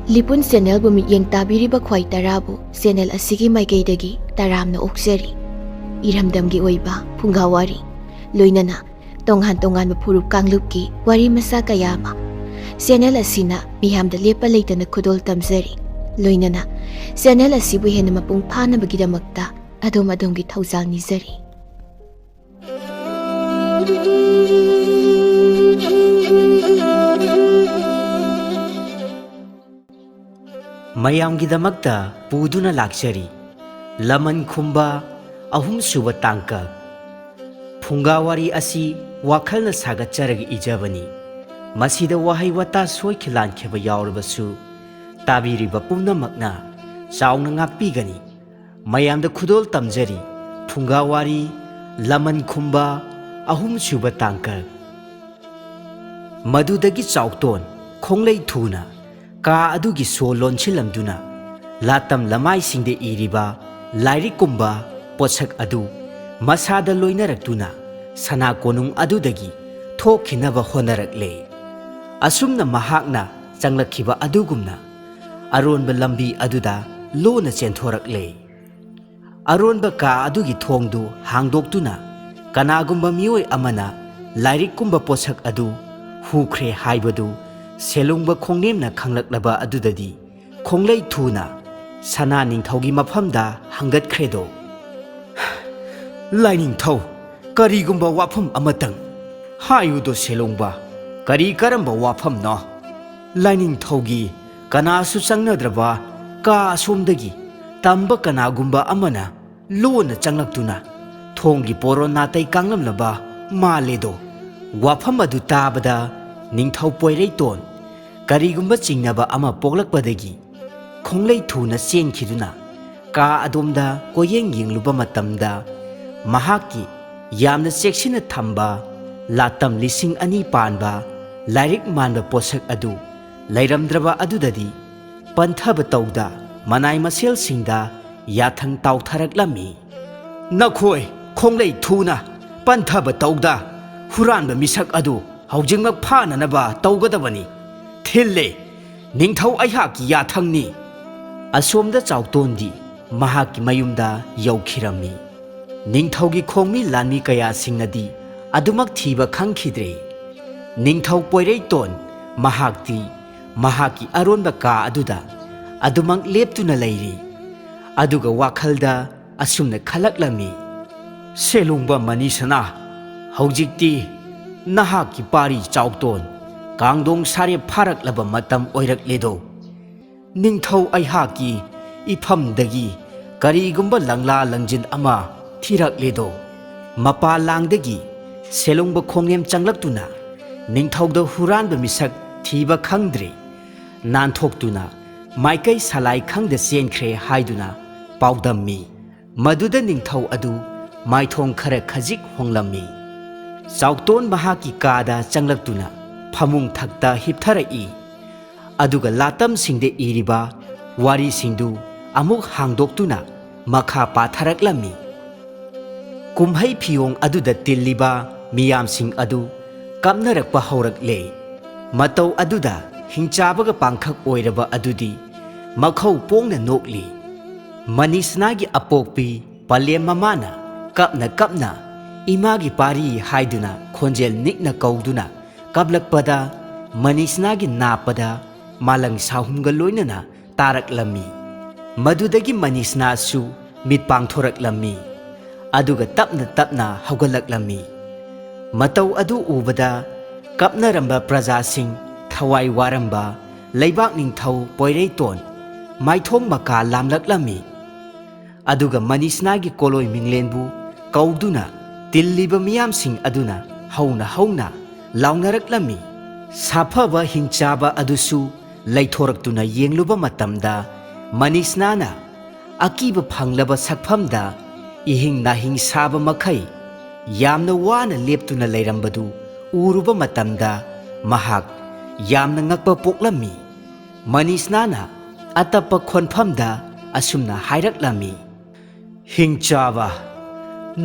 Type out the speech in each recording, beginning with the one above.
Lipun Channel bu mityeng tabiriba khwai tarabu channel asigi maikeidagi taramna okjari. Iramdamgi oiba phungawari loinana tonghan furup kanglupki wari masa kayama channel asina miyamda lepa leitana khudol tamjari loinana channel asibu hena mapung phana bagidamakta adom-adomgi thaujal nijari. ꯃꯌꯥꯝꯒꯤꯗꯃꯛꯇ ꯄꯨꯗꯨꯅ ꯂꯥꯛꯆꯔꯤ ꯂꯃꯟ ꯈꯨꯝꯕ ꯑꯍꯨꯝꯁꯨꯕ ꯇꯥꯡꯀꯛ ꯐꯨꯡꯒꯥꯋꯥꯔꯤ ꯑꯁꯤ ꯋꯥꯈꯜꯅ ꯁꯥꯒꯠꯆꯔꯒ ꯏꯖꯕꯅꯤ. ꯃꯁꯤꯗ ꯋꯥꯍꯩ ꯋꯥꯇꯥ ꯁꯣꯏꯈꯤꯂꯥꯟꯈꯤꯕ ꯌꯥꯎꯔꯕꯁꯨ ꯇꯥꯕꯤꯔꯤꯕ ꯄꯨꯝꯅꯃꯛꯅ ꯆꯥꯎꯅ ꯉꯥꯛꯄꯤꯒꯅꯤ. ꯃꯌꯥꯝꯗ ꯈꯨꯗꯣꯜ ꯇꯝꯖꯔꯤ ꯐꯨꯡꯒꯥꯋꯥꯔꯤ ꯂꯃꯟ ꯈꯨꯝꯕ ꯑꯍꯨꯝꯁꯨꯕ ꯇꯥꯡꯀꯛ. ꯃꯗꯨꯗꯒꯤ ꯆꯥꯎꯇꯣꯟ ꯈꯣꯡꯂꯩ ꯊꯨꯅ ꯀꯥ ꯑꯗꯨꯒꯤ ꯁꯣ ꯂꯣꯟꯁꯤꯜꯂꯝꯗꯨꯅ ꯂꯥꯇꯝ ꯂꯃꯥꯏꯁꯤꯡꯗ ꯏꯔꯤꯕ ꯂꯥꯏꯔꯤꯛꯀꯨꯝꯕ ꯄꯣꯠꯁꯛ ꯑꯗꯨ ꯃꯁꯥꯗ ꯂꯣꯏꯅꯔꯛꯇꯨꯅ ꯁꯅꯥ ꯀꯣꯅꯨꯡ ꯑꯗꯨꯗꯒꯤ ꯊꯣꯛꯈꯤꯅꯕ ꯍꯣꯠꯅꯔꯛꯂꯦ. ꯑꯁꯨꯝꯅ ꯃꯍꯥꯛꯅ ꯆꯪꯂꯛꯈꯤꯕ ꯑꯗꯨꯒꯨꯝꯅ ꯑꯔꯣꯟꯕ ꯂꯝꯕꯤ ꯑꯗꯨꯗ ꯂꯣꯟꯅ ꯆꯦꯟꯊꯣꯔꯛꯂꯦ. ꯑꯔꯣꯟꯕ ꯀꯥ ꯑꯗꯨꯒꯤ ꯊꯣꯡꯗꯨ ꯍꯥꯡꯗꯣꯛꯇꯨꯅ ꯀꯅꯥꯒꯨꯝꯕ ꯃꯤꯑꯣꯏ ꯑꯃꯅ ꯂꯥꯏꯔꯤꯛꯀꯨꯝꯕ ꯄꯣꯠꯁꯛ ꯑꯗꯨ ꯍꯨꯈ꯭ꯔꯦ ꯍꯥꯏꯕꯗꯨ ꯁꯦꯂꯨꯡꯕ ꯈꯣꯡꯅꯦꯝꯅ ꯈꯪꯂꯛꯂꯕ ꯑꯗꯨꯗꯗꯤ ꯈꯣꯡꯂꯩ ꯊꯨꯅ ꯁꯅꯥ ꯅꯤꯡꯊꯧꯒꯤ ꯃꯐꯝꯗ ꯍꯪꯒꯠꯈ꯭ꯔꯦꯗꯣ. ꯂꯥꯏꯅꯤꯡꯊꯧ, ꯀꯔꯤꯒꯨꯝꯕ ꯋꯥꯐꯝ ꯑꯃꯇꯪ ꯍꯥꯏꯌꯨꯗꯣ ꯁꯦꯂꯣꯡꯕ. ꯀꯔꯤ ꯀꯔꯝꯕ ꯋꯥꯐꯝꯅꯣ? ꯂꯥꯏꯅꯤꯡꯊꯧꯒꯤ ꯀꯅꯥꯁꯨ ꯆꯪꯅꯗ꯭ꯔꯕ ꯀꯥ ꯑꯁꯣꯝꯗꯒꯤ ꯇꯝꯕ ꯀꯅꯥꯒꯨꯝꯕ ꯑꯃꯅ ꯂꯣꯟꯅ ꯆꯪꯂꯛꯇꯨꯅ ꯊꯣꯡꯒꯤ ꯄꯣꯔꯣꯟ ꯅꯥꯇꯩ ꯀꯥꯡꯂꯝꯂꯕ ꯃꯥꯜꯂꯦꯗꯣ. ꯋꯥꯐꯝ ꯑꯗꯨ ꯇꯥꯕꯗ ꯅꯤꯡꯊꯧ ꯄꯣꯏꯔꯩꯇꯣꯟ ꯀꯔꯤꯒꯨꯝꯕ ꯆꯤꯡꯅꯕ ꯑꯃ ꯄꯣꯛꯂꯛꯄꯗꯒꯤ ꯈꯣꯡꯂꯩ ꯊꯨꯅ ꯆꯦꯟꯈꯤꯗꯨꯅ ꯀꯥ ꯑꯗꯣꯝꯗ ꯀꯣꯌꯦꯡ ꯌꯦꯡꯂꯨꯕ ꯃꯇꯝꯗ ꯃꯍꯥꯛꯀꯤ ꯌꯥꯝꯅ ꯆꯦꯛꯁꯤꯟꯅ ꯊꯝꯕ ꯂꯥꯇꯝ 2000 ꯄꯥꯟꯕ ꯂꯥꯏꯔꯤꯛ ꯃꯥꯟꯕ ꯄꯣꯠꯁꯛ ꯑꯗꯨ ꯂꯩꯔꯝꯗ꯭ꯔꯕ ꯑꯗꯨꯗꯗꯤ ꯄꯟꯊꯕ ꯇꯧꯗ ꯃꯅꯥꯏ ꯃꯁꯦꯜꯁꯤꯡꯗ ꯌꯥꯊꯪ ꯇꯥꯎꯊꯔꯛꯂꯝꯃꯤ. ꯅꯈꯣꯏ ꯈꯣꯡꯂꯩ ꯊꯨꯅ ꯄꯟꯊꯕ ꯇꯧꯗ ꯍꯨꯔꯥꯟꯕ ꯃꯤꯁꯛ ꯑꯗꯨ ꯍꯧꯖꯤꯛꯃꯛ ꯐꯥꯅꯅꯕ ꯇꯧꯒꯗꯕꯅꯤ. ꯊꯤꯜꯂꯦ, ꯅꯤꯡꯊꯧ ꯑꯩꯍꯥꯛꯀꯤ ꯌꯥꯊꯪꯅꯤ. ꯑꯁꯣꯝꯗ ꯆꯥꯎꯇꯣꯟꯗꯤ ꯃꯍꯥꯛꯀꯤ ꯃꯌꯨꯝꯗ ꯌꯧꯈꯤꯔꯝꯃꯤ. ꯅꯤꯡꯊꯧꯒꯤ ꯈꯣꯡꯃꯤ ꯂꯥꯟꯃꯤ ꯀꯌꯥꯁꯤꯡꯅꯗꯤ ꯑꯗꯨꯃꯛ ꯊꯤꯕ ꯈꯪꯈꯤꯗ꯭ꯔꯦ. ꯅꯤꯡꯊꯧ ꯄꯣꯏꯔꯩꯇꯣꯟ ꯃꯍꯥꯛꯇꯤ ꯃꯍꯥꯛꯀꯤ ꯑꯔꯣꯟꯕ ꯀꯥ ꯑꯗꯨꯗ ꯑꯗꯨꯃꯛ ꯂꯦꯞꯇꯨꯅ ꯂꯩꯔꯤ. ꯑꯗꯨꯒ ꯋꯥꯈꯜꯗ ꯑꯁꯨꯝꯅ ꯈꯜꯂꯛꯂꯝꯃꯤ. ꯁꯦꯂꯨꯡꯕ ꯃꯅꯤꯁꯅꯥ, ꯍꯧꯖꯤꯛꯇꯤ ꯅꯍꯥꯛꯀꯤ ꯄꯥꯔꯤ ꯆꯥꯎꯇꯣꯟ ꯀꯥꯡꯗꯣꯡ ꯁꯥꯔꯦꯞ ꯐꯥꯔꯛꯂꯕ ꯃꯇꯝ ꯑꯣꯏꯔꯛꯂꯦꯗꯣ. ꯅꯤꯡꯊꯧ ꯑꯩꯍꯥꯛꯀꯤ ꯏꯐꯝꯗꯒꯤ ꯀꯔꯤꯒꯨꯝꯕ ꯂꯪꯂꯥ ꯂꯪꯖꯤꯟ ꯑꯃ ꯊꯤꯔꯛꯂꯦꯗꯣ. ꯃꯄꯥꯟꯂꯥꯡꯗꯒꯤ ꯁꯦꯂꯨꯡꯕ ꯈꯣꯡꯅꯦꯝ ꯆꯪꯂꯛꯇꯨꯅ ꯅꯤꯡꯊꯧꯗ ꯍꯨꯔꯥꯟꯕ ꯃꯤꯁꯛ ꯊꯤꯕ ꯈꯪꯗ꯭ꯔꯦ, ꯅꯥꯟꯊꯣꯛꯇꯨꯅ ꯃꯥꯏꯀꯩ ꯁꯂꯥꯏ ꯈꯪꯗ ꯆꯦꯟꯈ꯭ꯔꯦ ꯍꯥꯏꯗꯨꯅ ꯄꯥꯎꯗꯝꯃꯤ. ꯃꯗꯨꯗ ꯅꯤꯡꯊꯧ ꯑꯗꯨ ꯃꯥꯏꯊꯣꯡ ꯈꯔ ꯈꯖꯤꯛ ꯍꯣꯡꯂꯝꯃꯤ. ꯆꯥꯎꯇꯣꯟ ꯃꯍꯥꯛꯀꯤ ꯀꯥꯗ ꯆꯪꯂꯛꯇꯨꯅ ꯐꯃꯨꯡ ꯊꯛꯇ ꯍꯤꯞꯊꯔꯛꯏ. ꯑꯗꯨꯒ ꯂꯥꯇꯝꯁꯤꯡꯗ ꯏꯔꯤꯕ ꯋꯥꯔꯤꯁꯤꯡꯗꯨ ꯑꯃꯨꯛ ꯍꯥꯡꯗꯣꯛꯇꯨꯅ ꯃꯈꯥ ꯄꯥꯊꯔꯛꯂꯝꯃꯤ. ꯀꯨꯝꯍꯩ ꯐꯤꯌꯣꯡ ꯑꯗꯨꯗ ꯇꯤꯜꯂꯤꯕ ꯃꯤꯌꯥꯝꯁꯤꯡ ꯑꯗꯨ ꯀꯥꯞꯅꯔꯛꯄ ꯍꯧꯔꯛꯂꯦ. ꯃꯇꯧ ꯑꯗꯨꯗ ꯍꯤꯡꯆꯥꯕꯒ ꯄꯥꯡꯈꯛ ꯑꯣꯏꯔꯕ ꯑꯗꯨꯗꯤ ꯃꯈꯧ ꯄꯣꯡꯅ ꯅꯣꯛꯂꯤ. ꯃꯅꯤꯁꯅꯥꯒꯤ ꯑꯄꯣꯛꯄꯤ ꯄꯂꯦꯝ ꯃꯃꯥꯅ ꯀꯞꯅ ꯀꯞꯅ ꯏꯃꯥꯒꯤ ꯄꯥꯔꯤ ꯍꯥꯏꯗꯨꯅ ꯈꯣꯟꯖꯦꯜ ꯅꯤꯛꯅ ꯀꯧꯗꯨꯅ ꯀꯞꯂꯛꯄꯗ ꯃꯅꯤꯁꯅꯥꯒꯤ ꯅꯥꯞꯄꯗ ꯃꯥꯂꯪ ꯁꯥꯍꯨꯝꯒ ꯂꯣꯏꯅꯅ ꯇꯥꯔꯛꯂꯝꯃꯤ. ꯃꯗꯨꯗꯒꯤ ꯃꯅꯤꯁꯅꯥꯁꯨ ꯃꯤꯠ ꯄꯥꯡꯊꯣꯔꯛꯂꯝꯃꯤ. ꯑꯗꯨꯒ ꯇꯞꯅ ꯇꯞꯅ ꯍꯧꯒꯠꯂꯛꯂꯝꯃꯤ. ꯃꯇꯧ ꯑꯗꯨ ꯎꯕꯗ ꯀꯞꯅꯔꯝꯕ ꯄ꯭ꯔꯖꯥꯁꯤꯡ ꯊꯋꯥꯏ ꯋꯥꯔꯝꯕ ꯂꯩꯕꯥꯛ ꯅꯤꯡꯊꯧ ꯄꯣꯏꯔꯩꯇꯣꯟ ꯃꯥꯏꯊꯣꯡ ꯃꯀꯥ ꯂꯥꯝꯂꯛꯂꯝꯃꯤ. ꯑꯗꯨꯒ ꯃꯅꯤꯁꯅꯥꯒꯤ ꯀꯣꯂꯣꯏ ꯃꯤꯡꯂꯦꯟꯕꯨ ꯀꯧꯗꯨꯅ ꯇꯤꯜꯂꯤꯕ ꯃꯤꯌꯥꯝꯁꯤꯡ ꯑꯗꯨꯅ ꯍꯧꯅ ꯍꯧꯅ ꯂꯥꯎꯅꯔꯛꯂꯝꯃꯤ. ꯁꯥꯐꯕ ꯍꯤꯡꯆꯥꯕ ꯑꯗꯨꯁꯨ ꯂꯩꯊꯣꯔꯛꯇꯨꯅ ꯌꯦꯡꯂꯨꯕ ꯃꯇꯝꯗ ꯃꯅꯤꯁꯅꯥꯅ ꯑꯀꯤꯕ ꯐꯪꯂꯕ ꯁꯛꯐꯝꯗ ꯏꯍꯤꯡ ꯅꯥꯍꯤꯡ ꯁꯥꯕ ꯃꯈꯩ ꯌꯥꯝꯅ ꯋꯥꯅ ꯂꯦꯞꯇꯨꯅ ꯂꯩꯔꯝꯕꯗꯨ ꯎꯔꯨꯕ ꯃꯇꯝꯗ ꯃꯍꯥꯛ ꯌꯥꯝꯅ ꯉꯛꯄ ꯄꯣꯛꯂꯝꯃꯤ. ꯃꯅꯤꯁꯅꯥꯅ ꯑꯇꯞꯄ ꯈꯣꯟꯐꯝꯗ ꯑꯁꯨꯝꯅ ꯍꯥꯏꯔꯛꯂꯝꯃꯤ. ꯍꯤꯡꯆꯥꯕ,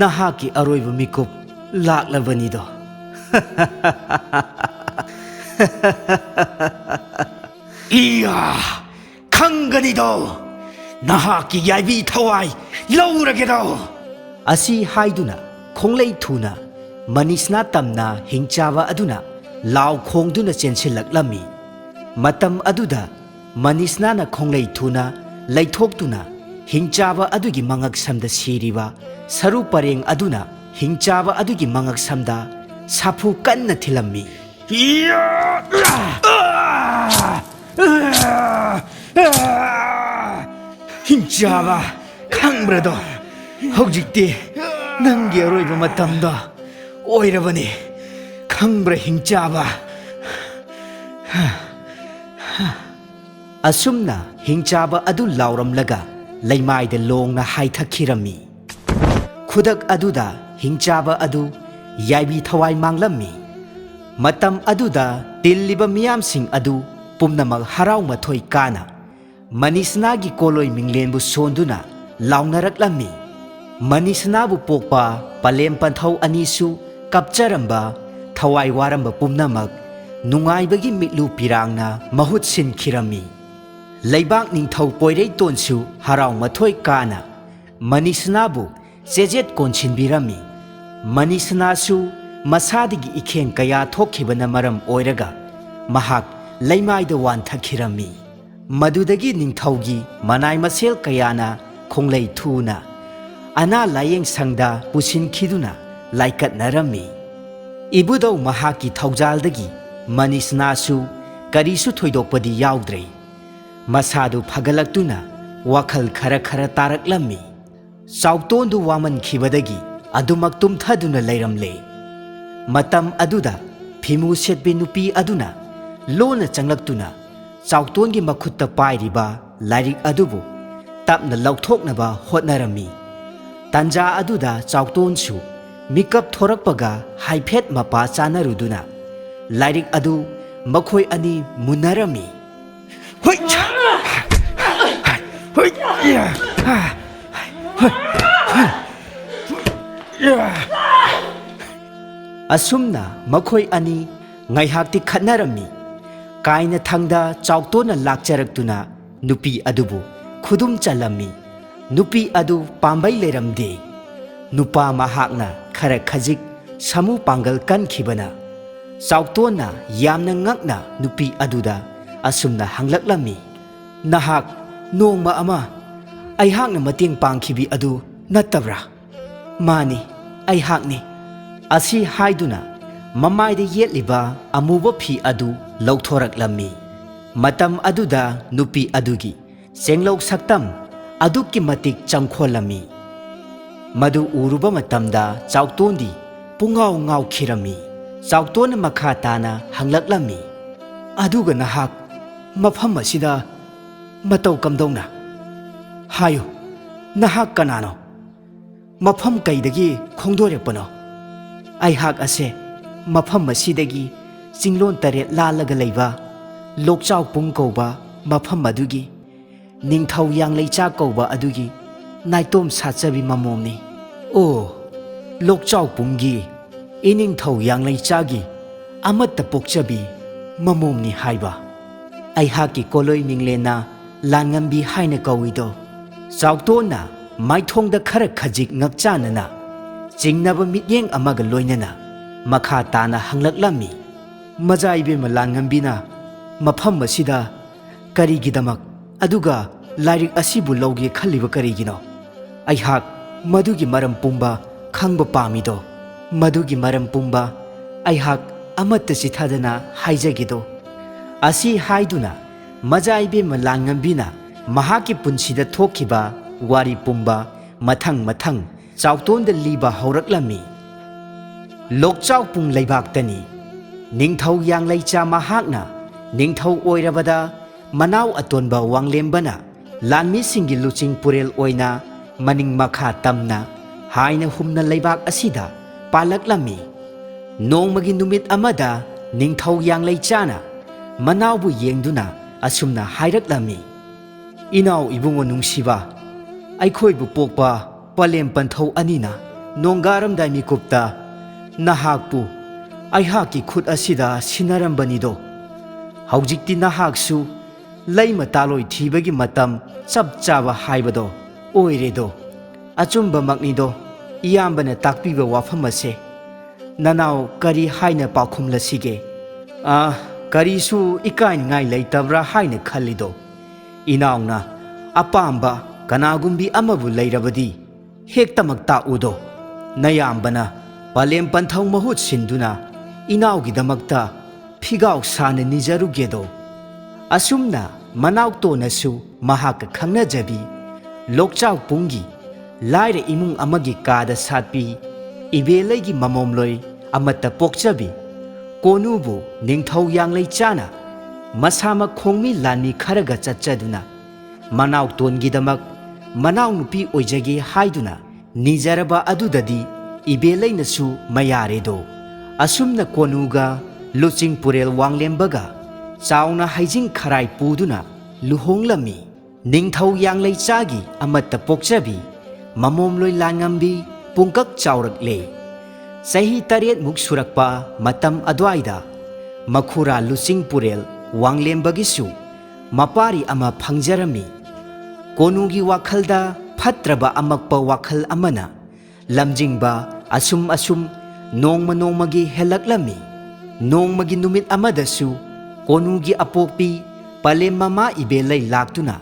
ꯅꯍꯥꯛꯀꯤ ꯑꯔꯣꯏꯕ ꯃꯤꯀꯨꯞ ꯂꯥꯛꯂꯕꯅꯤꯗꯣ. 이야, ꯈꯪꯒꯅꯤꯗꯣ ꯅꯍꯥꯛꯀꯤ ꯌꯥꯏꯕꯤ ꯊꯋꯥꯏ ꯂꯧꯔꯒꯦꯗꯣ ꯑꯁꯤ ꯍꯥꯏꯗꯨꯅ ꯈꯣꯡꯂꯩ ꯊꯨꯅ ꯃꯅꯤꯁꯅꯥ ꯇꯝꯅ ꯍꯤꯡꯆꯥꯕ ꯑꯗꯨꯅ ꯂꯥꯎ ꯈꯣꯡꯗꯨꯅ ꯆꯦꯟꯁꯤꯜꯂꯛꯂꯝꯃꯤ ꯃꯇꯝ ꯑꯗꯨꯗ ꯃꯅꯤꯁꯅꯥꯅ ꯈꯣꯡꯂꯩ ꯊꯨꯅ ꯂꯩꯊꯣꯛꯇꯨꯅ ꯍꯤꯡꯆꯥꯕ ꯑꯗꯨꯒꯤ ꯃꯉꯛꯁꯝꯗ ꯁꯤꯔꯤꯕ ꯁꯔꯨ ꯄꯔꯦꯡ ꯑꯗꯨꯅ ꯍꯤꯡꯆꯥꯕ ꯑꯗꯨꯒꯤ ꯃꯉꯛꯁꯝꯗ ꯁꯥꯐꯨ ꯀꯟꯅ ꯊꯤꯜꯂꯝꯃꯤ ꯍꯤꯡꯆꯥꯕ ꯈꯪꯕ꯭ꯔꯗꯣ ꯍꯧꯖꯤꯛꯇꯤ ꯅꯪꯒꯤ ꯑꯔꯣꯏꯕ ꯃꯇꯝꯗꯣ ꯑꯣꯏꯔꯕꯅꯤ ꯈꯪꯕ꯭ꯔꯥ ꯍꯤꯡꯆꯥꯕ ꯑꯁꯨꯝꯅ ꯍꯤꯡꯆꯥꯕ ꯑꯗꯨ ꯂꯥꯎꯔꯝꯂꯒ ꯂꯩꯃꯥꯏꯗ ꯂꯣꯡꯅ ꯍꯥꯏꯊꯈꯤꯔꯝꯃꯤ ꯈꯨꯗꯛ ꯑꯗꯨꯗ ꯍꯤꯡꯆꯥꯕ ꯑꯗꯨ ꯌꯥꯏꯕꯤ ꯊꯋꯥꯏ ꯃꯥꯡꯂꯝꯃꯤ ꯃꯇꯝ ꯑꯗꯨꯗ ꯇꯤꯜꯂꯤꯕ ꯃꯤꯌꯥꯝꯁꯤꯡ ꯑꯗꯨ ꯄꯨꯝꯅꯃꯛ ꯍꯔꯥꯎ ꯃꯊꯣꯏ ꯀꯥꯅ ꯃꯅꯤꯁꯅꯥꯒꯤ ꯀꯣꯂꯣꯏ ꯃꯤꯡꯂꯦꯟꯕꯨ ꯁꯣꯟꯗꯨꯅ ꯂꯥꯎꯅꯔꯛꯂꯝꯃꯤ ꯃꯅꯤꯁꯅꯥꯕꯨ ꯄꯣꯛꯄ ꯄꯂꯦꯝ ꯄꯟꯊꯧ ꯑꯅꯤꯁꯨ ꯀꯞꯆꯔꯝꯕ ꯊꯋꯥꯏ ꯋꯥꯔꯝꯕ ꯄꯨꯝꯅꯃꯛ ꯅꯨꯡꯉꯥꯏꯕꯒꯤ ꯃꯤꯠꯂꯨ ꯄꯤꯔꯥꯡꯅ ꯃꯍꯨꯠ ꯁꯤꯟꯈꯤꯔꯝꯃꯤ ꯂꯩꯕꯥꯛ ꯅꯤꯡꯊꯧ ꯄꯣꯏꯔꯩꯇꯣꯟꯁꯨ ꯍꯔꯥꯎ ꯃꯊꯣꯏ ꯀꯥꯅ ꯃꯅꯤꯁꯅꯥꯕꯨ ꯆꯦꯖꯦꯠ ꯀꯣꯟꯁꯤꯟꯕꯤꯔꯝꯃꯤ ꯃꯅꯤꯁꯅꯥꯁꯨ ꯃꯁꯥꯗꯒꯤ ꯏꯈꯦꯡ ꯀꯌꯥ ꯊꯣꯛꯈꯤꯕꯅ ꯃꯔꯝ ꯑꯣꯏꯔꯒ ꯃꯍꯥꯛ ꯂꯩꯃꯥꯏꯗ ꯋꯥꯟꯊꯈꯤꯔꯝꯃꯤ ꯃꯗꯨꯗꯒꯤ ꯅꯤꯡꯊꯧꯒꯤ ꯃꯅꯥꯏ ꯃꯁꯦꯜ ꯀꯌꯥꯅ ꯈꯣꯡꯂꯩ ꯊꯨꯅ ꯑꯅꯥ ꯂꯥꯌꯦꯡ ꯁꯪꯗ ꯄꯨꯁꯤꯟꯈꯤꯗꯨꯅ ꯂꯥꯏꯀꯠꯅꯔꯝꯃꯤ ꯏꯕꯨꯙꯧ ꯃꯍꯥꯛꯀꯤ ꯊꯧꯖꯥꯜꯗꯒꯤ ꯃꯅꯤꯁꯅꯥꯁꯨ ꯀꯔꯤꯁꯨ ꯊꯣꯏꯗꯣꯛꯄꯗꯤ ꯌꯥꯎꯗ꯭ꯔꯦ ꯃꯁꯥꯗꯨ ꯐꯒꯠꯂꯛꯇꯨꯅ ꯋꯥꯈꯜ ꯈꯔ ꯈꯔ ꯇꯥꯔꯛꯂꯝꯃꯤ ꯆꯥꯎꯇꯣꯟꯗꯨ ꯋꯥꯃꯟꯈꯤꯕꯗꯒꯤ ꯑꯗꯨꯃꯛ ꯇꯨꯝꯊꯗꯨꯅ ꯂꯩꯔꯝꯂꯦ ꯃꯇꯝ ꯑꯗꯨꯗ ꯐꯤꯃꯨ ꯁꯦꯠꯄꯤ ꯅꯨꯄꯤ ꯑꯗꯨꯅ ꯂꯣꯟꯅ ꯆꯪꯂꯛꯇꯨꯅ ꯆꯥꯎꯇꯣꯟꯒꯤ ꯃꯈꯨꯠꯇ ꯄꯥꯏꯔꯤꯕ ꯂꯥꯏꯔꯤꯛ ꯑꯗꯨꯕꯨ ꯇꯞꯅ ꯂꯧꯊꯣꯛꯅꯕ ꯍꯣꯠꯅꯔꯝꯃꯤ ꯇꯥꯟꯖꯥ ꯑꯗꯨꯗ ꯆꯥꯎꯇꯣꯟꯁꯨ ꯃꯤꯀꯞ ꯊꯣꯔꯛꯄꯒ ꯍꯥꯏꯐꯦꯠ ꯃꯄꯥ ꯆꯥꯅꯔꯨꯗꯨꯅ ꯂꯥꯏꯔꯤꯛ ꯑꯗꯨ ꯃꯈꯣꯏ ꯑꯅꯤ ꯃꯨꯟꯅꯔꯝꯃꯤ ꯑꯁꯨꯝꯅ ꯃꯈꯣꯏ ꯑꯅꯤ ꯉꯥꯏꯍꯥꯛꯇꯤ ꯈꯠꯅꯔꯝꯃꯤ ꯀꯥꯏꯅꯊꯪꯗ ꯆꯥꯎꯇꯣꯟꯅ ꯂꯥꯛꯆꯔꯛꯇꯨꯅ ꯅꯨꯄꯤ ꯑꯗꯨꯕꯨ ꯈꯨꯗꯨꯝ ꯆꯜꯂꯝꯃꯤ ꯅꯨꯄꯤ ꯑꯗꯨ ꯄꯥꯝꯕꯩ ꯂꯩꯔꯝꯗꯦ ꯅꯨꯄꯥ ꯃꯍꯥꯛꯅ ꯈꯔ ꯈꯖꯤꯛ ꯁꯥꯃꯨ ꯄꯥꯡꯒꯜ ꯀꯟꯈꯤꯕꯅ ꯆꯥꯎꯇꯣꯟꯅ ꯌꯥꯝꯅ ꯉꯛꯅ ꯅꯨꯄꯤ ꯑꯗꯨꯗ ꯑꯁꯨꯝꯅ ꯍꯪꯂꯛꯂꯝꯃꯤ ꯅꯍꯥꯛ ꯅꯣꯡꯃ ꯑꯃ ꯑꯩꯍꯥꯛꯅ ꯃꯇꯦꯡ ꯄꯥꯡꯈꯤꯕꯤ ꯑꯗꯨ ꯅꯠꯇꯕ꯭ꯔꯥ ꯃꯥꯅꯤ ꯑꯩꯍꯥꯛꯅꯤ ꯑꯁꯤ ꯍꯥꯏꯗꯨꯅ ꯃꯃꯥꯏꯗ ꯌꯦꯠꯂꯤꯕ ꯑꯃꯨꯕ ꯐꯤ ꯑꯗꯨ ꯂꯧꯊꯣꯔꯛꯂꯝꯃꯤ ꯃꯇꯝ ꯑꯗꯨꯗ ꯅꯨꯄꯤ ꯑꯗꯨꯒꯤ ꯆꯦꯡꯂꯧ ꯁꯛꯇꯝ ꯑꯗꯨꯛꯀꯤ ꯃꯇꯤꯛ ꯆꯪꯈꯣꯜꯂꯝꯃꯤ ꯃꯗꯨ ꯎꯔꯨꯕ ꯃꯇꯝꯗ ꯆꯥꯎꯇꯣꯟꯗꯤ ꯄꯨꯡꯉꯥꯎ ꯉꯥꯎꯈꯤꯔꯝꯃꯤ ꯆꯥꯎꯇꯣꯟꯅ ꯃꯈꯥ ꯇꯥꯅ ꯍꯪꯂꯛꯂꯝꯃꯤ ꯑꯗꯨꯒ ꯅꯍꯥꯛ ꯃꯐꯝ ꯑꯁꯤꯗ ꯃꯇꯧ ꯀꯝꯗꯧꯅ ꯍꯥꯏꯌꯨ ꯅꯍꯥꯛ ꯀꯅꯥꯅꯣ ꯃꯐꯝ ꯀꯩꯗꯒꯤ ꯈꯣꯡꯗꯣꯔꯛꯄꯅꯣ ꯑꯩꯍꯥꯛ ꯑꯁꯦ ꯃꯐꯝ ꯑꯁꯤꯗꯒꯤ ꯆꯤꯡꯂꯣꯟ 8 ꯂꯥꯜꯂꯒ ꯂꯩꯕ ꯂꯣꯛꯆꯥꯎꯄꯨꯡ ꯀꯧꯕ ꯃꯐꯝ ꯑꯗꯨꯒꯤ ꯅꯤꯡꯊꯧ ꯌꯥꯡꯂꯩꯆꯥ ꯀꯧꯕ ꯑꯗꯨꯒꯤ ꯅꯥꯏꯇꯣꯝ ꯁꯥꯠꯆꯕꯤ ꯃꯃꯣꯝꯅꯤ ꯑꯣ ꯂꯣꯛꯆꯥꯎꯄꯨꯡꯒꯤ ꯏꯅꯤꯡꯊꯧ ꯌꯥꯡꯂꯩꯆꯥꯒꯤ ꯑꯃꯠꯇ ꯄꯣꯛꯆꯕꯤ ꯃꯃꯣꯝꯅꯤ ꯍꯥꯏꯕ ꯑꯩꯍꯥꯛꯀꯤ ꯀꯣꯂꯣꯏ ꯃꯤꯡꯂꯦꯟꯅ ꯂꯥꯟꯉꯝꯕꯤ ꯍꯥꯏꯅ ꯀꯧꯏꯗꯣ ꯆꯥꯎꯇꯣꯟꯅ ꯃꯥꯏꯊꯣꯡꯗ ꯈꯔ ꯈꯖꯤꯛ ꯉꯛꯆꯥꯅꯅ ꯆꯤꯡꯅꯕ ꯃꯤꯠꯌꯦꯡ ꯑꯃꯒ ꯂꯣꯏꯅꯅ ꯃꯈꯥ ꯇꯥꯅ ꯍꯪꯂꯛꯂꯝꯃꯤ ꯃꯖꯥ ꯏꯕꯦꯝꯃ ꯂꯥꯟꯉꯝꯕꯤꯅ ꯃꯐꯝ ꯑꯁꯤꯗ ꯀꯔꯤꯒꯤꯗꯃꯛ ꯑꯗꯨꯒ ꯂꯥꯏꯔꯤꯛ ꯑꯁꯤꯕꯨ ꯂꯧꯒꯦ ꯈꯜꯂꯤꯕ ꯀꯔꯤꯒꯤꯅꯣ ꯑꯩꯍꯥꯛ ꯃꯗꯨꯒꯤ ꯃꯔꯝ ꯄꯨꯝꯕ ꯈꯪꯕ ꯄꯥꯝꯃꯤꯗꯣ ꯃꯗꯨꯒꯤ ꯃꯔꯝ ꯄꯨꯝꯕ ꯑꯩꯍꯥꯛ ꯑꯃꯠꯇ ꯆꯤꯊꯗꯅ ꯍꯥꯏꯖꯒꯦꯗꯣ ꯑꯁꯤ ꯍꯥꯏꯗꯨꯅ ꯃꯖꯥ ꯏꯕꯦꯝꯃ ꯂꯥꯟꯉꯝꯕꯤꯅ ꯃꯍꯥꯛꯀꯤ ꯄꯨꯟꯁꯤꯗ ꯊꯣꯛꯈꯤꯕ ꯋꯥꯔꯤ ꯄꯨꯝꯕ ꯃꯊꯪ ꯃꯊꯪ ꯆꯥꯎꯇꯣꯟꯗ ꯂꯤꯕ ꯍꯧꯔꯛꯂꯝꯃꯤ ꯂꯣꯛꯆꯥꯎꯄꯨꯡ ꯂꯩꯕꯥꯛꯇꯅꯤ ꯅꯤꯡꯊꯧ ꯌꯥꯡꯂꯩꯆꯥ ꯃꯍꯥꯛꯅ ꯅꯤꯡꯊꯧ ꯑꯣꯏꯔꯕꯗ ꯃꯅꯥꯎ ꯑꯇꯣꯟꯕ ꯋꯥꯡꯂꯦꯝꯕꯅ ꯂꯥꯟꯃꯤꯁꯤꯡꯒꯤ ꯂꯨꯆꯤꯡ ꯄꯨꯔꯦꯜ ꯑꯣꯏꯅ ꯃꯅꯤꯡ ꯃꯈꯥ ꯇꯝꯅ ꯍꯥꯏꯅ ꯍꯨꯝꯅ ꯂꯩꯕꯥꯛ ꯑꯁꯤꯗ ꯄꯥꯜꯂꯛꯂꯝꯃꯤ ꯅꯣꯡꯃꯒꯤ ꯅꯨꯃꯤꯠ ꯑꯃꯗ ꯅꯤꯡꯊꯧ ꯌꯥꯡꯂꯩꯆꯥꯅ ꯃꯅꯥꯎꯕꯨ ꯌꯦꯡꯗꯨꯅ ꯑꯁꯨꯝꯅ ꯍꯥꯏꯔꯛꯂꯝꯃꯤ ꯏꯅꯥꯎ ꯏꯕꯨꯡꯉꯣ ꯅꯨꯡꯁꯤꯕ ꯑꯩꯈꯣꯏꯕꯨ ꯄꯣꯛꯄ ꯄꯂꯦꯝ ꯄꯟꯊꯧ ꯑꯅꯤꯅ ꯅꯣꯡꯒꯥꯔꯝꯗꯥꯏ ꯃꯤꯀꯨꯞꯇ ꯅꯍꯥꯛꯄꯨ ꯑꯩꯍꯥꯛꯀꯤ ꯈꯨꯠ ꯑꯁꯤꯗ ꯁꯤꯟꯅꯔꯝꯕꯅꯤꯗꯣ ꯍꯧꯖꯤꯛꯇꯤ ꯅꯍꯥꯛꯁꯨ ꯂꯩꯃ ꯇꯥꯂꯣꯏ ꯊꯤꯕꯒꯤ ꯃꯇꯝ ꯆꯞ ꯆꯥꯕ ꯍꯥꯏꯕꯗꯣ ꯑꯣꯏꯔꯦꯗꯣ꯫ ꯑꯆꯨꯝꯕꯃꯛꯅꯤꯗꯣ ꯏꯌꯥꯝꯕꯅ ꯇꯥꯛꯄꯤꯕ ꯋꯥꯐꯝ ꯑꯁꯦ꯫ ꯅꯅꯥꯎ ꯀꯔꯤ ꯍꯥꯏꯅ ꯄꯥꯎꯈꯨꯝꯂꯁꯤꯒꯦ? ꯀꯔꯤꯁꯨ ꯏꯀꯥꯏꯅꯤꯡꯉꯥꯏ ꯂꯩꯇꯕ꯭ꯔꯥ ꯍꯥꯏꯅ ꯈꯜꯂꯤꯗꯣ? ꯏꯅꯥꯎꯅ ꯑꯄꯥꯝꯕ ꯀꯅꯥꯒꯨꯝꯕꯤ ꯑꯃꯕꯨ ꯂꯩꯔꯕꯗꯤ ꯍꯦꯛꯇꯃꯛ ꯇꯥꯛꯎꯗꯣ꯫ ꯅꯌꯥꯝꯕꯅ ꯄꯂꯦꯝ ꯄꯟꯊꯧ ꯃꯍꯨꯠ ꯁꯤꯟꯗꯨꯅ ꯏꯅꯥꯎꯒꯤꯗꯃꯛꯇ ꯐꯤꯒꯥꯎ ꯁꯥꯅ ꯅꯤꯖꯔꯨꯒꯦꯗꯣ꯫ ꯑꯁꯨꯝꯅ ꯃꯅꯥꯎꯇꯣꯟꯅꯁꯨ ꯃꯍꯥꯛꯀ ꯈꯪꯅꯖꯕꯤ ꯂꯣꯛꯆꯥꯎꯄꯨꯡꯒꯤ ꯂꯥꯏꯔ ꯏꯃꯨꯡ ꯑꯃꯒꯤ ꯀꯥꯗ ꯁꯥꯠꯄꯤ ꯏꯕꯦꯂꯩꯒꯤ ꯃꯃꯣꯝꯂꯣꯏ ꯑꯃꯠꯇ ꯄꯣꯛꯆꯕꯤ ꯀꯣꯅꯨꯕꯨ ꯅꯤꯡꯊꯧ ꯌꯥꯡꯂꯩꯆꯥꯅ ꯃꯁꯥꯃꯛ ꯈꯣꯡꯃꯤ ꯂꯥꯟꯃꯤ ꯈꯔꯒ ꯆꯠꯆꯗꯨꯅ ꯃꯅꯥꯎꯇꯣꯟꯒꯤꯗꯃꯛ ꯃꯅꯥꯎꯅꯨꯄꯤ ꯑꯣꯏꯖꯒꯦ ꯍꯥꯏꯗꯨꯅ ꯅꯤꯖꯔꯕ ꯑꯗꯨꯗꯗꯤ ꯏꯕꯦꯂꯩꯅꯁꯨ ꯃꯌꯥꯔꯦꯗꯣ꯫ ꯑꯁꯨꯝꯅ ꯀꯣꯅꯨꯒ ꯂꯨꯆꯤꯡꯄꯨꯔꯦꯜ ꯋꯥꯡꯂꯦꯝꯕꯒ ꯆꯥꯎꯅ ꯍꯩꯖꯤꯡ ꯈꯔꯥꯏ ꯄꯨꯗꯨꯅ ꯂꯨꯍꯣꯡꯂꯝꯃꯤ꯫ ꯅꯤꯡꯊꯧ ꯌꯥꯡꯂꯩꯆꯥꯒꯤ ꯑꯃꯠꯇ ꯄꯣꯛꯆꯕꯤ ꯃꯃꯣꯝꯂꯣꯏ ꯂꯥꯟꯉꯝꯕꯤ ꯄꯨꯡꯀꯛ ꯆꯥꯎꯔꯛꯂꯦ꯫ ꯆꯍꯤ 8ꯃꯨꯛ ꯁꯨꯔꯛꯄ ꯃꯇꯝ ꯑꯗꯨꯋꯥꯏꯗ ꯃꯈꯨꯔꯥ ꯂꯨꯆꯤꯡꯄꯨꯔꯦꯜ ꯋꯥꯡꯂꯦꯝꯕꯒꯤꯁꯨ ꯃꯄꯥꯔꯤ ꯑꯃ ꯐꯪꯖꯔꯝꯃꯤ꯫ ꯀꯣꯅꯨꯒꯤ ꯋꯥꯈꯜꯗ ꯐꯠꯇ꯭ꯔꯕ ꯑꯃꯛꯄ ꯋꯥꯈꯜ ꯑꯃꯅ ꯂꯝꯖꯤꯡꯕ ꯑꯁꯨꯝ ꯅꯣꯡꯃ ꯅꯣꯡꯃꯒꯤ ꯍꯦꯜꯂꯛꯂꯝꯃꯤ꯫ ꯅꯣꯡꯃꯒꯤ ꯅꯨꯃꯤꯠ ꯑꯃꯗꯁꯨ ꯀꯣꯅꯨꯒꯤ ꯑꯄꯣꯛꯄꯤ ꯄꯂꯦꯝ ꯃꯃꯥ ꯏꯕꯦꯂꯩ ꯂꯥꯛꯇꯨꯅ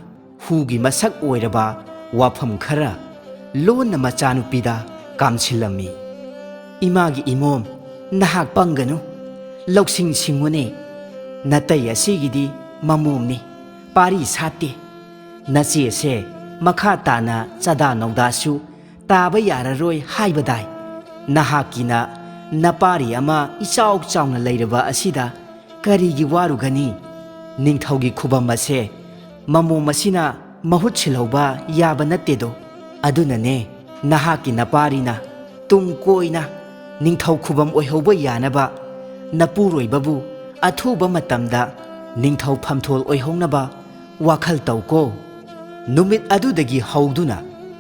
ꯍꯨꯒꯤ ꯃꯁꯛ ꯑꯣꯏꯔꯕ ꯋꯥꯐꯝ ꯈꯔ ꯂꯣꯟꯅ ꯃꯆꯥꯅꯨꯄꯤꯗ ꯀꯥꯝꯁꯤꯜꯂꯝꯃꯤ꯫ ꯏꯃꯥꯒꯤ ꯏꯃꯣꯝ, ꯅꯍꯥꯛ ꯄꯪꯒꯅꯨ, ꯂꯧꯁꯤꯡ ꯁꯤꯡꯉꯨꯅꯦ꯫ ꯅꯇꯩ ꯑꯁꯤꯒꯤꯗꯤ ꯃꯃꯣꯝꯅꯤ, ꯄꯥꯔꯤ ꯁꯥꯠꯇꯦ꯫ ꯅꯆꯦꯁꯦ ꯃꯈꯥ ꯇꯥꯅ ꯆꯥꯗꯥ ꯅꯧꯗꯥꯁꯨ ꯇꯥꯕ ꯌꯥꯔꯔꯣꯏ ꯍꯥꯏꯕꯗꯥꯏ꯫ ꯅꯍꯥꯛꯀꯤꯅ ꯅꯄꯥꯔꯤ ꯑꯃ ꯏꯆꯥꯎ ꯆꯥꯎꯅ ꯂꯩꯔꯕ ꯑꯁꯤꯗ ꯀꯔꯤꯒꯤ ꯋꯥꯔꯨꯒꯅꯤ? ꯅꯤꯡꯊꯧꯒꯤ ꯈꯨꯕꯝ ꯑꯁꯦ ꯃꯃꯣꯝ ꯑꯁꯤꯅ ꯃꯍꯨꯠ ꯁꯤꯜꯍꯧꯕ ꯌꯥꯕ ꯅꯠꯇꯦꯗꯣ꯫ ꯑꯗꯨꯅꯅꯦ ꯅꯍꯥꯛꯀꯤ ꯅꯄꯥꯔꯤꯅ ꯇꯨꯡ ꯀꯣꯏꯅ ꯅꯤꯡꯊꯧ ꯈꯨꯕꯝ ꯑꯣꯏꯍꯧꯕ ꯌꯥꯅꯕ ꯅꯄꯨꯔꯣꯏꯕꯕꯨ ꯑꯊꯨꯕ ꯃꯇꯝꯗ ꯅꯤꯡꯊꯧ ꯐꯝꯊꯣꯜ ꯑꯣꯏꯍꯧꯅꯕ ꯋꯥꯈꯜ ꯇꯧꯀꯣ꯫ ꯅꯨꯃꯤꯠ ꯑꯗꯨꯗꯒꯤ ꯍꯧꯗꯨꯅ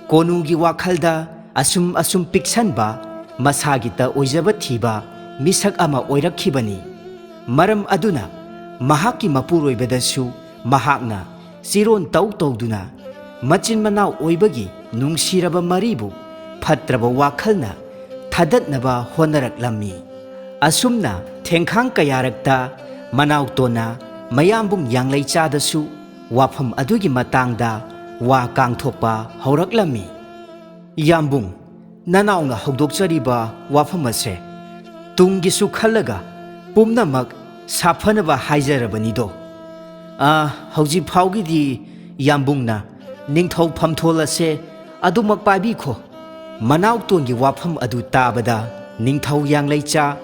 ꯀꯣꯅꯨꯒꯤ ꯋꯥꯈꯜꯗ ꯑꯁꯨꯝ ꯄꯤꯛꯁꯟꯕ ꯃꯁꯥꯒꯤꯇ ꯑꯣꯏꯖꯕ ꯊꯤꯕ ꯃꯤꯁꯛ ꯑꯃ ꯑꯣꯏꯔꯛꯈꯤꯕꯅꯤ꯫ ꯃꯔꯝ ꯑꯗꯨꯅ ꯃꯍꯥꯛꯀꯤ ꯃꯄꯨꯔꯣꯏꯕꯗꯁꯨ ꯃꯍꯥꯛꯅ ꯆꯤꯔꯣꯟ ꯇꯧꯗꯨꯅ ꯃꯆꯤꯟ ꯃꯅꯥꯎ ꯑꯣꯏꯕꯒꯤ ꯅꯨꯡꯁꯤꯔꯕ ꯃꯔꯤꯕꯨ ꯐꯠꯇ꯭ꯔꯕ ꯋꯥꯈꯜꯅ ꯊꯥꯗꯠꯅꯕ ꯍꯣꯠꯅꯔꯛꯂꯝꯃꯤ꯫ ꯑꯁꯨꯝꯅ ꯊꯦꯡꯈꯥꯡ ꯀꯌꯥꯔꯛꯇ ꯃꯅꯥꯎꯇꯣꯟꯅ ꯃꯌꯥꯝꯕꯨꯡ ꯌꯥꯡꯂꯩꯆꯥꯗꯁꯨ ꯋꯥꯐꯝ ꯑꯗꯨꯒꯤ ꯃꯇꯥꯡꯗ ꯋꯥ ꯀꯥꯡꯊꯣꯛꯄ ꯍꯧꯔꯛꯂꯝꯃꯤ꯫ ꯏꯌꯥꯝꯕꯨꯡ, ꯅꯅꯥꯎꯅ ꯍꯧꯗꯣꯛꯆꯔꯤꯕ ꯋꯥꯐꯝ ꯑꯁꯦ ꯇꯨꯡꯒꯤꯁꯨ ꯈꯜꯂꯒ ꯄꯨꯝꯅꯃꯛ ꯁꯥꯐꯅꯕ ꯍꯥꯏꯖꯔꯕꯅꯤꯗꯣ꯫ ꯍꯧꯖꯤꯛ ꯐꯥꯎꯒꯤꯗꯤ ꯏꯌꯥꯝꯕꯨꯡꯅ ꯅꯤꯡꯊꯧ ꯐꯝꯊꯣꯜ ꯑꯁꯦ ꯑꯗꯨꯃꯛ ꯄꯥꯏꯕꯤꯈꯣ꯫ ꯃꯅꯥꯎꯇꯣꯟꯒꯤ ꯋꯥꯐꯝ ꯑꯗꯨ ꯇꯥꯕꯗ ꯅꯤꯡꯊꯧ ꯌꯥꯡꯂꯩꯆꯥ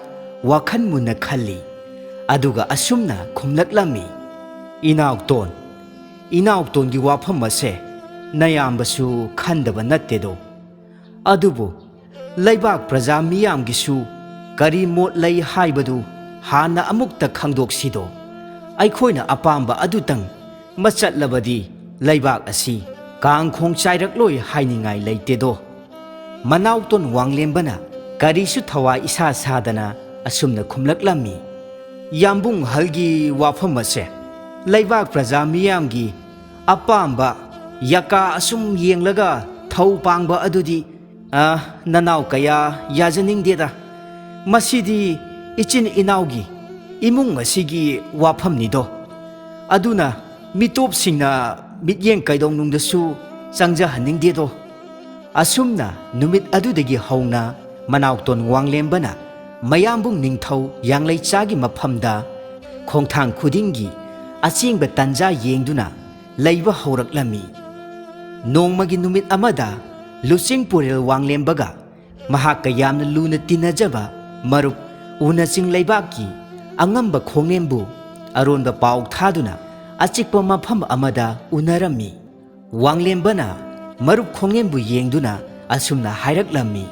ꯋꯥꯈꯜ ꯃꯨꯟꯅ ꯈꯜꯂꯤ꯫ ꯑꯗꯨꯒ ꯑꯁꯨꯝꯅ ꯈꯨꯝꯂꯛꯂꯝꯃꯤ꯫ ꯏꯅꯥꯎꯇꯣꯟ, ꯏꯅꯥꯎꯇꯣꯟꯒꯤ ꯋꯥꯐꯝ ꯑꯁꯦ ꯅꯌꯥꯝꯕꯁꯨ ꯈꯟꯗꯕ ꯅꯠꯇꯦꯗꯣ꯫ ꯑꯗꯨꯕꯨ ꯂꯩꯕꯥꯛ ꯄ꯭ꯔꯖꯥ ꯃꯤꯌꯥꯝꯒꯤꯁꯨ ꯀꯔꯤ ꯃꯣꯠ ꯂꯩ ꯍꯥꯏꯕꯗꯨ ꯍꯥꯟꯅ ꯑꯃꯨꯛꯇ ꯈꯪꯗꯣꯛꯁꯤꯗꯣ꯫ ꯑꯩꯈꯣꯏꯅ ꯑꯄꯥꯝꯕ ꯑꯗꯨꯇꯪ ꯃꯆꯠꯂꯕꯗꯤ ꯂꯩꯕꯥꯛ ꯑꯁꯤ ꯀꯥꯡꯈꯣꯡ ꯆꯥꯏꯔꯛꯂꯣꯏ ꯍꯥꯏꯅꯤꯡꯉꯥꯏ ꯂꯩꯇꯦꯗꯣ꯫ ꯃꯅꯥꯎꯇꯣꯟ ꯋꯥꯡꯂꯦꯝꯕꯅ ꯀꯔꯤꯁꯨ ꯊꯋꯥ ꯏꯁꯥ ꯁꯥꯗꯅ ꯑꯁꯨꯝꯅ ꯈꯨꯝꯂꯛꯂꯝꯃꯤ꯫ ꯌꯥꯝꯕꯨꯡ ꯍꯜꯒꯤ ꯋꯥꯐꯝ ꯑꯁꯦ ꯂꯩꯕꯥꯛ ꯄ꯭ꯔꯖꯥ ꯃꯤꯌꯥꯝꯒꯤ ꯑꯄꯥꯝꯕ ꯌꯀꯥ ꯑꯁꯨꯝ ꯌꯦꯡꯂꯒ ꯊꯧ ꯄꯥꯡꯕ ꯑꯗꯨꯗꯤ ꯅꯅꯥꯎ ꯀꯌꯥ ꯌꯥꯖꯅꯤꯡꯗꯦꯗ꯫ ꯃꯁꯤꯗꯤ ꯏꯆꯤꯟ ꯏꯅꯥꯎꯒꯤ ꯏꯃꯨꯡ ꯑꯁꯤꯒꯤ ꯋꯥꯐꯝꯅꯤꯗꯣ꯫ ꯑꯗꯨꯅ ꯃꯤꯇꯣꯞꯁꯤꯡꯅ ꯃꯤꯠꯌꯦꯡ ꯀꯩꯗꯧꯅꯨꯡꯗꯁꯨ ꯆꯪꯖꯍꯟꯅꯤꯡꯗꯦꯗꯣ꯫ ꯑꯁꯨꯝꯅ ꯅꯨꯃꯤꯠ ꯑꯗꯨꯗꯒꯤ ꯍꯧꯅ ꯃꯅꯥꯎꯇꯣꯟ ꯋꯥꯡꯂꯦꯝꯕꯅ ꯃꯌꯥꯝꯕꯨꯡ ꯅꯤꯡꯊꯧ ꯌꯥꯡꯂꯩꯆꯥꯒꯤ ꯃꯐꯝꯗ ꯈꯣꯡꯊꯥꯡ ꯈꯨꯗꯤꯡꯒꯤ ꯑꯆꯦꯡꯕ ꯇꯥꯟꯖꯥ ꯌꯦꯡꯗꯨꯅ ꯂꯩꯕ ꯍꯧꯔꯛꯂꯝꯃꯤ꯫ ꯅꯣꯡꯃꯒꯤ ꯅꯨꯃꯤꯠ ꯑꯃꯗ ꯂꯨꯆꯤꯡꯄꯨꯔꯦꯜ ꯋꯥꯡꯂꯦꯝꯕꯒ ꯃꯍꯥꯛꯀ ꯌꯥꯝꯅ ꯂꯨꯅ ꯇꯤꯟꯅꯖꯕ ꯃꯔꯨꯞ ꯎꯅꯆꯤꯡ ꯂꯩꯕꯥꯛꯀꯤ ꯑꯉꯝꯕ ꯈꯣꯡꯅꯦꯝꯕꯨ ꯑꯔꯣꯟꯕ ꯄꯥꯎ ꯊꯥꯗꯨꯅ ꯑꯆꯤꯛꯄ ꯃꯐꯝ ꯑꯃꯗ ꯎꯅꯔꯝꯃꯤ꯫ ꯋꯥꯡꯂꯦꯝꯕꯅ ꯃꯔꯨꯞ ꯈꯣꯡꯅꯦꯝꯕꯨ ꯌꯦꯡꯗꯨꯅ ꯑꯁꯨꯝꯅ ꯍꯥꯏꯔꯛꯂꯝꯃꯤ꯫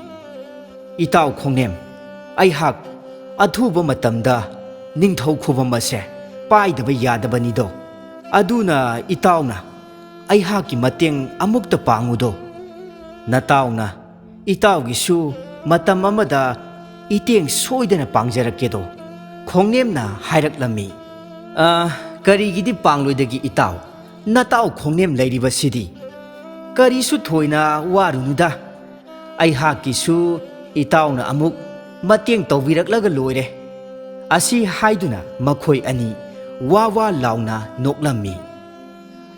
ꯏꯇꯥꯎ ꯈꯣꯡꯅꯦꯝ, ꯑꯩꯍꯥꯛ ꯑꯊꯨꯕ ꯃꯇꯝꯗ ꯅꯤꯡꯊꯧ ꯈꯨꯕꯝ ꯑꯁꯦ ꯄꯥꯏꯗꯕ ꯌꯥꯗꯕꯅꯤꯗꯣ꯫ ꯑꯗꯨꯅ ꯏꯇꯥꯎꯅ ꯑꯩꯍꯥꯛꯀꯤ ꯃꯇꯦꯡ ꯑꯃꯨꯛꯇ ꯄꯥꯡꯉꯨꯗꯣ꯫ ꯅꯇꯥꯎꯅ ꯏꯇꯥꯎꯒꯤꯁꯨ ꯃꯇꯝ ꯑꯃꯗ ꯏꯇꯦꯡ ꯁꯣꯏꯗꯅ ꯄꯥꯡꯖꯔꯛꯀꯦꯗꯣ꯫ ꯈꯣꯡꯅꯦꯝꯅ ꯍꯥꯏꯔꯛꯂꯝꯃꯤ꯫ ꯀꯔꯤꯒꯤꯗꯤ ꯄꯥꯡꯂꯣꯏꯗꯒꯤ ꯏꯇꯥꯎ ꯅꯇꯥꯎ ꯈꯣꯡꯅꯦꯝ ꯂꯩꯔꯤꯕꯁꯤꯗꯤ ꯀꯔꯤꯁꯨ ꯊꯣꯏꯅ ꯋꯥꯔꯨꯅꯨꯗ ꯑꯩꯍꯥꯛꯀꯤꯁꯨ ꯏꯇꯥꯎꯅ ꯑꯃꯨꯛ ꯃꯇꯦꯡ ꯇꯧꯕꯤꯔꯛꯂꯒ ꯂꯣꯏꯔꯦ ꯑꯁꯤ ꯍꯥꯏꯗꯨꯅ ꯃꯈꯣꯏ ꯑꯅꯤ ꯋꯥ ꯋꯥ ꯂꯥꯎꯅ ꯅꯣꯛꯂꯝꯃꯤ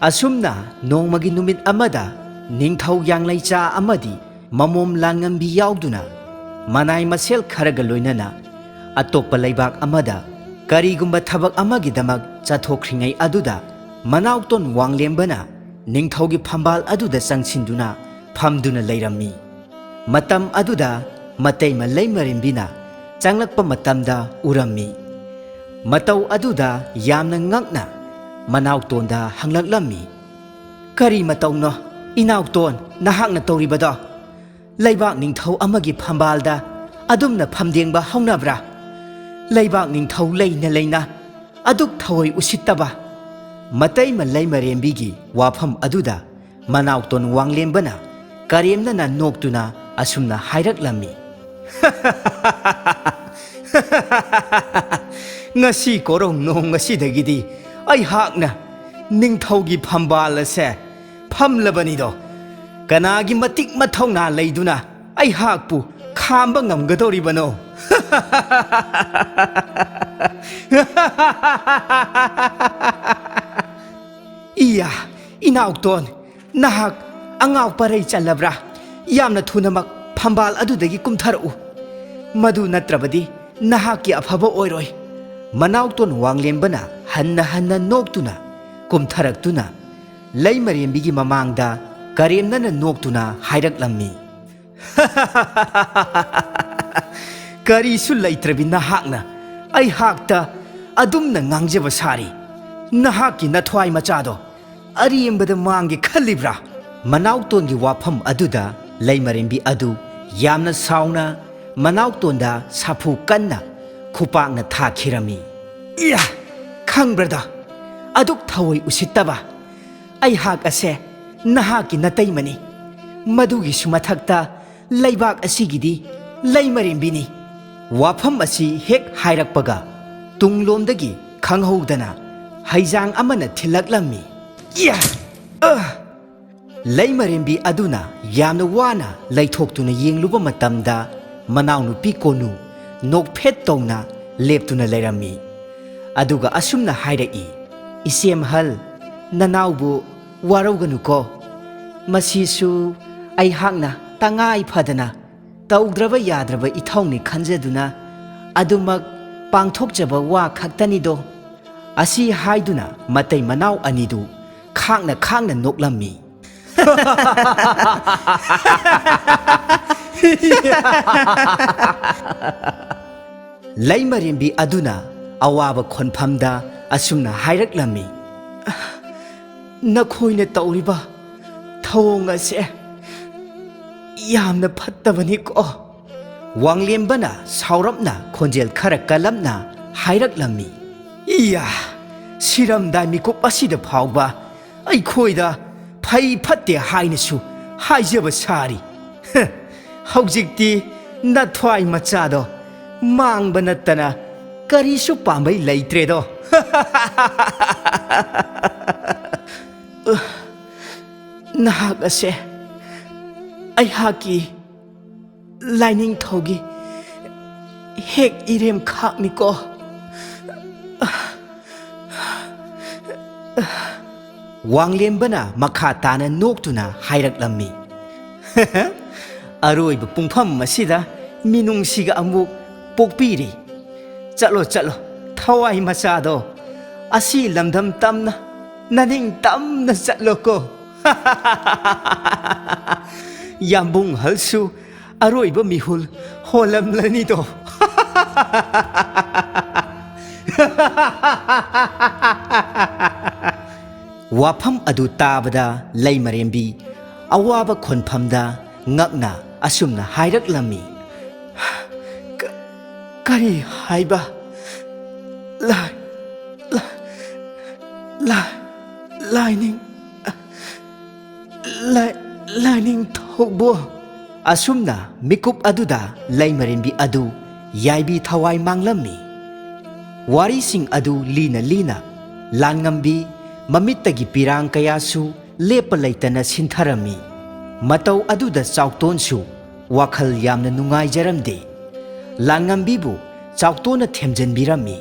ꯑꯁꯨꯝꯅ ꯅꯣꯡꯃꯒꯤ ꯅꯨꯃꯤꯠ ꯑꯃꯗ ꯅꯤꯡꯊꯧ ꯌꯥꯡꯂꯩꯆꯥ ꯑꯃꯗꯤ ꯃꯃꯣꯝ ꯂꯥꯟꯉꯝꯕꯤ ꯌꯥꯎꯗꯨꯅ ꯃꯅꯥꯏ ꯃꯁꯦꯜ ꯈꯔꯒ ꯂꯣꯏꯅꯅ ꯑꯇꯣꯞꯄ ꯂꯩꯕꯥꯛ ꯑꯃꯗ ꯀꯔꯤꯒꯨꯝꯕ ꯊꯕꯛ ꯑꯃꯒꯤꯗꯃꯛ ꯆꯠꯊꯣꯛꯈ꯭ꯔꯤꯉꯩ ꯑꯗꯨꯗ ꯃꯅꯥꯎꯇꯣꯟ ꯋꯥꯡꯂꯦꯝꯕꯅ ꯅꯤꯡꯊꯧꯒꯤ ꯐꯝꯕꯥꯜ ꯑꯗꯨꯗ ꯆꯪꯁꯤꯟꯗꯨꯅ ꯐꯝꯗꯨꯅ ꯂꯩꯔꯝꯃꯤ ꯃꯇꯝ ꯑꯗꯨꯗ ꯃꯇꯩꯃ ꯂꯩꯃꯔꯦꯝꯕꯤꯅ ꯆꯪꯂꯛꯄ ꯃꯇꯝꯗ ꯎꯔꯝꯃꯤ ꯃꯇꯧ ꯑꯗꯨꯗ ꯌꯥꯝꯅ ꯉꯛꯅ ꯃꯅꯥꯎꯇꯣꯟꯗ ꯍꯪꯂꯛꯂꯝꯃꯤ ꯀꯔꯤ ꯃꯇꯧꯅꯣ ꯏꯅꯥꯎꯇꯣꯟ ꯅꯍꯥꯛꯅ ꯇꯧꯔꯤꯕꯗꯣ ꯂꯩꯕꯥꯛ ꯅꯤꯡꯊꯧ ꯑꯃꯒꯤ ꯐꯝꯕꯥꯜꯗ ꯑꯗꯨꯝꯅ ꯐꯝꯗꯦꯡꯕ ꯍꯧꯅꯕ꯭ꯔꯥ ꯂꯩꯕꯥꯛ ꯅꯤꯡꯊꯧ ꯂꯩꯅ ꯂꯩꯅ ꯑꯗꯨꯛ ꯊꯑꯣꯏ ꯎꯁꯤꯠꯇꯕ ꯃꯇꯩꯃ ꯂꯩꯃꯔꯦꯝꯕꯤꯒꯤ ꯋꯥꯐꯝ ꯑꯗꯨꯗ ꯃꯅꯥꯎꯇꯣꯟ ꯋꯥꯡꯂꯦꯝꯕꯅ ꯀꯔꯦꯝꯅꯅ ꯅꯣꯛꯇꯨꯅ ꯑꯁꯨꯝꯅ ꯍꯥꯏꯔꯛꯂꯝꯃꯤ ꯉꯁꯤ ꯀꯣꯔꯧ ꯅꯣꯡ ꯉꯁꯤꯗꯒꯤꯗꯤ ꯑꯩꯍꯥꯛꯅ ꯅꯤꯡꯊꯧꯒꯤ ꯐꯝꯕꯥꯜ ꯑꯁꯦ ꯐꯝꯂꯕꯅꯤꯗꯣ ꯀꯅꯥꯒꯤ ꯃꯇꯤꯛ ꯃꯊꯧꯅꯥ ꯂꯩꯗꯨꯅ ꯑꯩꯍꯥꯛꯄꯨ ꯈꯥꯝꯕ ꯉꯝꯒꯗꯧꯔꯤꯕꯅꯣ ꯏꯌꯥ ꯏꯅꯥꯎꯇꯣꯟ ꯅꯍꯥꯛ ꯑꯉꯥꯎ ꯄꯔꯩ ꯆꯜꯂꯕ꯭ꯔꯥ ꯌꯥꯝꯅ ꯊꯨꯅꯃꯛ ꯐꯝꯕꯥꯜ ꯑꯗꯨꯗꯒꯤ ꯀꯨꯝꯊꯔꯛꯎ ꯃꯗꯨ ꯅꯠꯇ꯭ꯔꯕꯗꯤ ꯅꯍꯥꯛꯀꯤ ꯑꯐꯕ ꯑꯣꯏꯔꯣꯏ ꯃꯅꯥꯎꯇꯣꯟ ꯋꯥꯡꯂꯦꯝꯕꯅ ꯍꯟꯅ ꯍꯟꯅ ꯅꯣꯛꯇꯨꯅ ꯀꯨꯝꯊꯔꯛꯇꯨꯅ ꯂꯩꯃꯔꯦꯝꯕꯤꯒꯤ ꯃꯃꯥꯡꯗ ꯀꯔꯦꯝꯅꯅ ꯅꯣꯛꯇꯨꯅ ꯍꯥꯏꯔꯛꯂꯝꯃꯤ ꯀꯔꯤꯁꯨ ꯂꯩꯇ꯭ꯔꯕꯤ ꯅꯍꯥꯛꯅ ꯑꯩꯍꯥꯛꯇ ꯑꯗꯨꯝꯅ ꯉꯥꯡꯖꯕ ꯁꯥꯔꯤ ꯅꯍꯥꯛꯀꯤ ꯅꯊ꯭ꯋꯥꯏ ꯃꯆꯥꯗꯣ ꯑꯔꯦꯝꯕꯗ ꯃꯥꯡꯒꯦ ꯈꯜꯂꯤꯕ꯭ꯔꯥ ꯃꯅꯥꯎꯇꯣꯟꯒꯤ ꯋꯥꯐꯝ ꯑꯗꯨꯗ ꯂꯩꯃꯔꯦꯝꯕꯤ ꯑꯗꯨ ꯌꯥꯝꯅ ꯁꯥꯎꯅ ꯃꯅꯥꯎꯇꯣꯟꯗ ꯁꯥꯐꯨ ꯀꯟꯅ ꯈꯨꯄꯥꯛꯅ ꯊꯥꯈꯤꯔꯝꯃꯤ ꯏꯌꯥ ꯈꯪꯕ꯭ꯔꯗ ꯑꯗꯨꯛ ꯊꯑꯣꯏ ꯎꯁꯤꯠꯇꯕ ꯑꯩꯍꯥꯛ ꯑꯁꯦ ꯅꯍꯥꯛꯀꯤ ꯅꯇꯩꯃꯅꯤ ꯃꯗꯨꯒꯤꯁꯨ ꯃꯊꯛꯇ ꯂꯩꯕꯥꯛ ꯑꯁꯤꯒꯤꯗꯤ ꯂꯩꯃꯔꯦꯝꯕꯤꯅꯤ ꯋꯥꯐꯝ ꯑꯁꯤ ꯍꯦꯛ ꯍꯥꯏꯔꯛꯄꯒ ꯇꯨꯡꯂꯣꯝꯗꯒꯤ ꯈꯪꯍꯧꯗꯅ ꯍꯩꯖꯥꯡ ꯑꯃꯅ ꯊꯤꯜꯂꯛꯂꯝꯃꯤ ꯏꯌꯥ ꯂꯩꯃꯔꯦꯝꯕꯤ ꯑꯗꯨꯅ ꯌꯥꯝꯅ ꯋꯥꯅ ꯂꯩꯊꯣꯛꯇꯨꯅ ꯌꯦꯡꯂꯨꯕ ꯃꯇꯝꯗ ꯃꯅꯥꯎꯅꯨꯄꯤ ꯀꯣꯅꯨ ꯅꯣꯛꯐꯦꯠ ꯇꯧꯅ ꯂꯦꯞꯇꯨꯅ ꯂꯩꯔꯝꯃꯤ ꯑꯗꯨꯒ ꯑꯁꯨꯝꯅ ꯍꯥꯏꯔꯛꯏ ꯏꯆꯦꯝꯍꯜ ꯅꯅꯥꯎꯕꯨ ꯋꯥꯔꯧꯒꯅꯨꯀꯣ ꯃꯁꯤꯁꯨ ꯑꯩꯍꯥꯛꯅ ꯇꯉꯥꯏ ꯐꯗꯅ ꯇꯧꯗ꯭ꯔꯕ ꯌꯥꯗ꯭ꯔꯕ ꯏꯊꯧꯅꯤ ꯈꯟꯖꯗꯨꯅ ꯑꯗꯨꯃꯛ ꯄꯥꯡꯊꯣꯛꯆꯕ ꯋꯥ ꯈꯛꯇꯅꯤꯗꯣ ꯑꯁꯤ ꯍꯥꯏꯗꯨꯅ ꯃꯇꯩ ꯃꯅꯥꯎ ꯑꯅꯤꯗꯨ ꯈꯥꯡꯅ ꯈꯥꯡꯅ ꯅꯣꯛꯂꯝꯃꯤ ꯂꯩꯃꯔꯦꯝꯕꯤ ꯑꯗꯨꯅ ꯑꯋꯥꯕ ꯈꯣꯟꯐꯝꯗ ꯑꯁꯨꯝꯅ ꯍꯥꯏꯔꯛꯂꯝꯃꯤ ꯅꯈꯣꯏꯅ ꯇꯧꯔꯤꯕ ꯊꯧꯑꯣꯡ ꯑꯁꯦ ꯌꯥꯝꯅ ꯐꯠꯇꯕꯅꯤꯀꯣ ꯋꯥꯡꯂꯦꯝꯕꯅ ꯁꯥꯎꯔꯞꯅ ꯈꯣꯟꯖꯦꯜ ꯈꯔ ꯀꯜꯂꯞꯅ ꯍꯥꯏꯔꯛꯂꯝꯃꯤ ꯏꯌꯥ ꯁꯤꯔꯝꯗꯥꯏ ꯃꯤꯀꯨꯞ ꯑꯁꯤꯗ ꯐꯥꯎꯕ ꯑꯩꯈꯣꯏꯗ ꯐꯩ ꯐꯠꯇꯦ ꯍꯥꯏꯅꯁꯨ ꯍꯥꯏꯖꯕ ꯁꯥꯔꯤ ꯍꯧꯖꯤꯛꯇꯤ ꯅꯊ꯭ꯋꯥꯏ ꯃꯆꯥꯗꯣ ꯃꯥꯡꯕ ꯅꯠꯇꯅ ꯀꯔꯤꯁꯨ ꯄꯥꯝꯕꯩ ꯂꯩꯇ꯭ꯔꯦꯗꯣ ꯅꯍꯥꯛ ꯑꯁꯦ ꯑꯩꯍꯥꯛꯀꯤ ꯂꯥꯏꯅꯤꯡꯊꯧꯒꯤ ꯍꯦꯛ ꯏꯔꯦꯝ ꯈꯥꯛꯅꯤꯀꯣ ꯋꯥꯡꯂꯦꯝꯕꯅ ꯃꯈꯥ ꯇꯥꯅ ꯅꯣꯛꯇꯨꯅ ꯍꯥꯏꯔꯛꯂꯝꯃꯤ ꯑꯔꯣꯏꯕ ꯄꯨꯡꯐꯝ ꯑꯁꯤꯗ ꯃꯤꯅꯨꯡꯁꯤꯒ ꯑꯃꯨꯛ ꯄꯣꯛꯄꯤꯔꯤ ꯆꯠꯂꯣ ꯆꯠꯂꯣ ꯊꯋꯥꯏ ꯃꯆꯥꯗꯣ ꯑꯁꯤ ꯂꯝꯗꯝ ꯇꯝꯅ ꯅꯅꯤꯡ ꯇꯝꯅ ꯆꯠꯂꯣꯀꯣ ꯌꯥꯝꯕꯨꯡꯍꯜꯁꯨ ꯑꯔꯣꯏꯕ ꯃꯤꯍꯨꯜ ꯍꯣꯜꯂꯝꯂꯅꯤꯗꯣ ꯋꯥꯐꯝ ꯑꯗꯨ ꯇꯥꯕꯗ ꯂꯩꯃꯔꯦꯝꯕꯤ ꯑꯋꯥꯕ ꯈꯣꯟꯐꯝꯗ ꯉꯛꯅ ꯑꯁꯨꯝꯅ ꯍꯥꯏꯔꯛꯂꯝꯃꯤ ꯀꯔꯤ ꯍꯥꯏꯕ ꯂꯥꯏꯅꯤꯡꯊꯧꯕꯨ ꯑꯁꯨꯝꯅ ꯃꯤꯀꯨꯞ ꯑꯗꯨꯗ ꯂꯩꯃꯔꯦꯝꯕꯤ ꯑꯗꯨ ꯌꯥꯏꯕꯤ ꯊꯋꯥꯏ ꯃꯥꯡꯂꯝꯃꯤ ꯋꯥꯔꯤꯁꯤꯡ ꯑꯗꯨ ꯂꯤꯅ ꯂꯤꯅ ꯂꯥꯟꯉꯝꯕꯤ ꯃꯃꯤꯠꯇꯒꯤ ꯄꯤꯔꯥꯡ ꯀꯌꯥꯁꯨ ꯂꯦꯞꯄ ꯂꯩꯇꯅ ꯁꯤꯟꯊꯔꯝꯃꯤ꯫ ꯃꯇꯧ ꯑꯗꯨꯗ ꯆꯥꯎꯇꯣꯟꯁꯨ ꯋꯥꯈꯜ ꯌꯥꯝꯅ ꯅꯨꯡꯉꯥꯏꯖꯔꯝꯗꯦ꯫ ꯂꯥꯟꯉꯝꯕꯤꯕꯨ ꯆꯥꯎꯇꯣꯟꯅ ꯊꯦꯝꯖꯤꯟꯕꯤꯔꯝꯃꯤ꯫